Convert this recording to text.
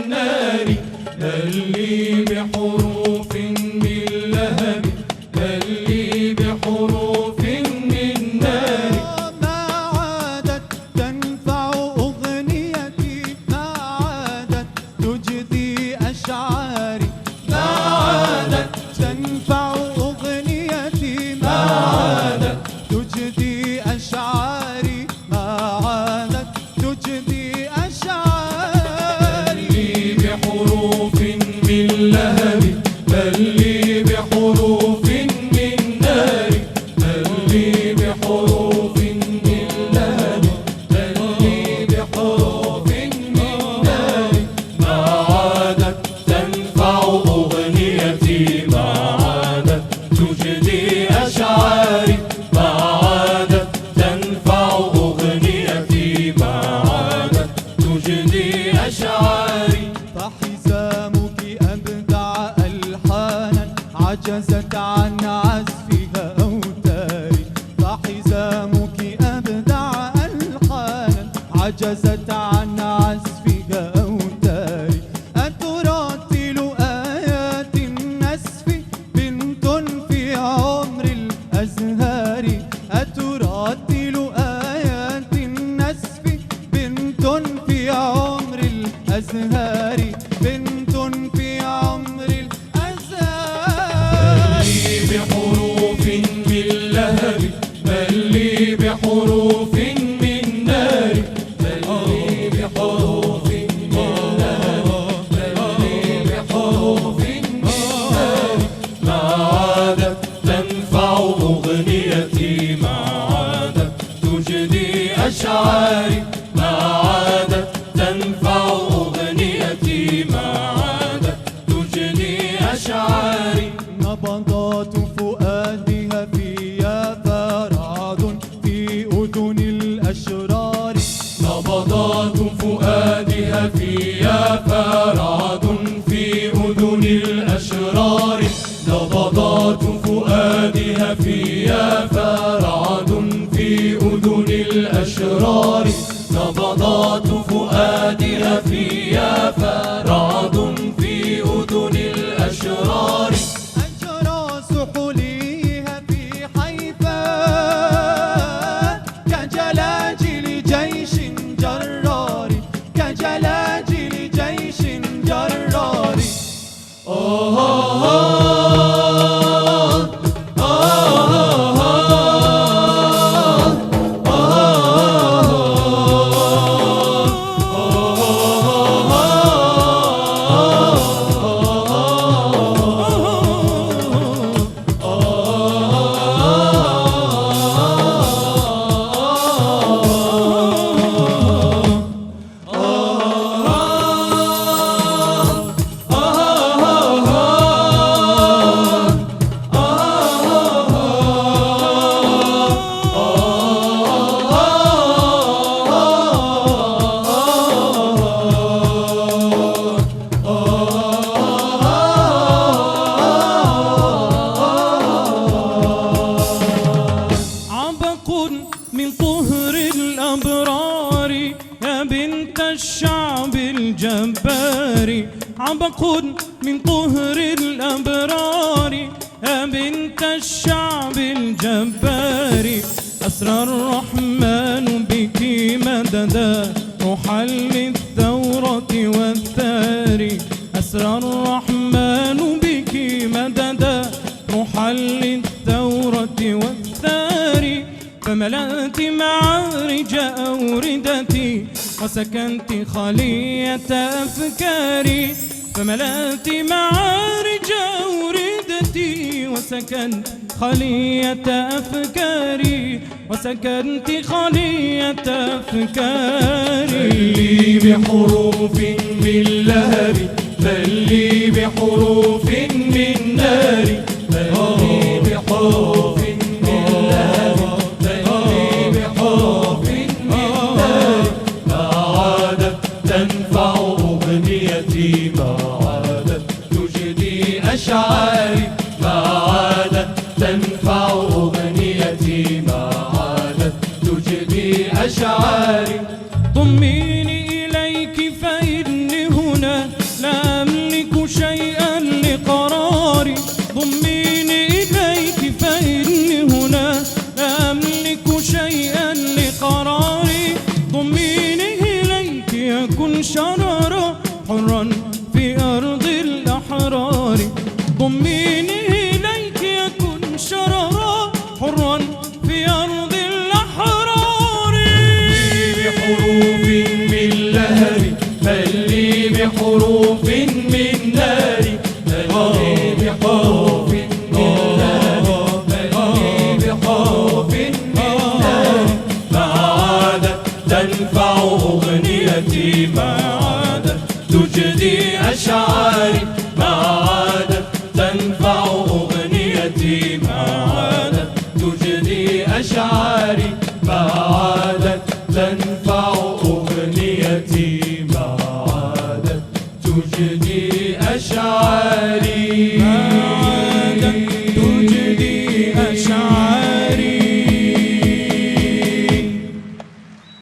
نار هل لي بحروف من لهب هل لي بحروف من نار ما عادت تنفع أغنيتي ما عادت تجدي أشعاري ما عادت تنفع أغنيتي ما عادت تجدي أشعاري ما عادت تجدي أشعاري لي بحروف من لهب بل لي بحروف من نار بل لي بحروف من لهب بل لي بحروف من نار ما عادت تنفع أغنيتي ما عادت تجدي أشعاري ما عادت تنفع أغنيتي ما عادت تجدي أشعاري فحزامك أبدع ألحانا عجزت عن عزفها أوتاري فحزامك أبدع ألحانا عجزت عن عزفها أوتاري أترتل آيات النسف بنت في عمر الأزهار أترتل آيات النسف بنت في عمر الأزهار بنت في عمر الأزهار لي بحروف من لهب بل لي بحروف من نار بل لي بحروف من لهب بل لي بحروف من نار ما عادت تنفع أغنيتي ما عادت تجدي أشعاري ما عادت تنفع أغنيتي ما عادت تجدي أشعاري نبضات فؤادها فيا فراد في أذن الأشرار نبضات فؤادها فيا فراد في أذن الأشرار نبضات فؤادها فيا فراد في أذن الأشرار نبضات فؤادها فيا فراد في أذن الأشرار أجرى سحليها في حيفا كجلاجل جيش جرار كجلاجل جيش جرار من طهر الأبرار يا بنت الشعب الجبار عبق من طهر الأبرار يا بنت الشعب الجبار أسرى الرحمن بك مددا روحا للثورة والثار أسرى الرحمن بك مددا روحا للثورة والثار فملأت معارج أوردتي وسكنت خلية أفكاري فملأت معارج أوردتي وسكنت خلية أفكاري وسكنت خلية أفكاري بل لي بحروف من لهب بل لي بحروف من نار بل لي بحروف من لهب بل لي بحروف من نار ما عادت تنفع أغنيتي ما عادت تجدي أشعاري ما عادت تنفع أغنيتي ما عادت تجدي أشعاري ضميني إليك فإني هنا شررا حرا في أرض الأحرار ضميني إليك يكن شررا حرا في أرض الأحرار بحروف من لهب بل لي بحروف من نار بل لي بحروف من لهب بل لي بحروف من نار ما عادت تنفع أغنيتي ما عادت تجدي أشعاري ما عادت تنفع أغنيتي ما عادت تجدي أشعاري ما عادت تنفع أغنيتي ما عادت تجدي أشعاري ما عادت تجدي